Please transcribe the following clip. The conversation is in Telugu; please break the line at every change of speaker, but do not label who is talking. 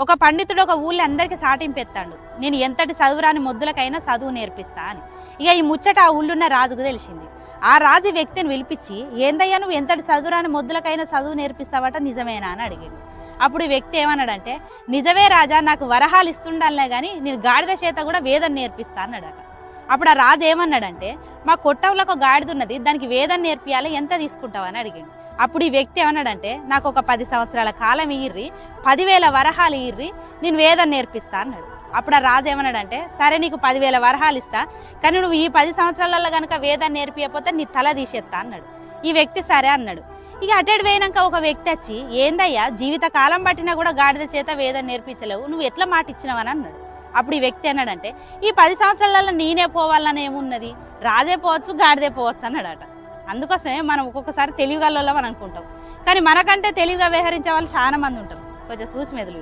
ఒక పండితుడు ఒక ఊళ్ళో అందరికీ సాటింపెత్తాడు, నేను ఎంతటి చదువురాని మొద్దులకైనా చదువు నేర్పిస్తా అని. ఇక ఈ ముచ్చట ఆ ఊళ్ళున్న రాజుకు తెలిసింది. ఆ రాజు వ్యక్తిని పిలిపించి, ఏందయ్యా నువ్వు ఎంతటి చదువురాని మొద్దులకైనా చదువు నేర్పిస్తావట, నిజమేనా అని అడిగాడు. అప్పుడు ఈ వ్యక్తి ఏమన్నాడంటే, నిజమే రాజా, నాకు వరహాలు ఇస్తుండాలనే కానీ నేను గాడిద చేత కూడా వేదం నేర్పిస్తా అన్నాడట. అప్పుడు ఆ రాజు ఏమన్నాడంటే, మా కొట్టంలో ఒక గాడిద ఉన్నది, దానికి వేదం నేర్పియాలి, ఎంత తీసుకుంటావు అని అడిగాడు. అప్పుడు ఈ వ్యక్తి ఏమన్నాడంటే, నాకు ఒక 10 సంవత్సరాల కాలం ఇయ్యిర్రి, 10,000 వరహాలు ఇయ్యిర్రి, నేను వేదం నేర్పిస్తా అన్నాడు. అప్పుడు ఆ రాజు ఏమన్నాడంటే, సరే నీకు 10,000 వరహాలు ఇస్తా, కానీ నువ్వు ఈ 10 సంవత్సరాలలో కనుక వేదం నేర్పియకపోతే నీ తల తీసేస్తా అన్నాడు. ఈ వ్యక్తి సరే అన్నాడు. ఇక అటెడ్ పోయినాక ఒక వ్యక్తి వచ్చి, ఏందయ్యా జీవిత కాలం పట్టినా కూడా గాడిద చేత వేదం నేర్పించలేవు, నువ్వు ఎట్లా మాట ఇచ్చినావని అన్నాడు. అప్పుడు ఈ వ్యక్తి అన్నాడంటే, ఈ 10 సంవత్సరాలలో నేనే పోవాలని ఏమున్నది, రాజే పోవచ్చు గాడిదే పోవచ్చు అన్నాడట. అందుకోసమే మనం ఒక్కొక్కసారి తెలివిగల వాళ్ళం అని అనుకుంటాం, కానీ మనకంటే తెలివిగా వ్యవహరించే వాళ్ళు చాలా మంది ఉంటారు. కొంచెం చూసి మెదులు.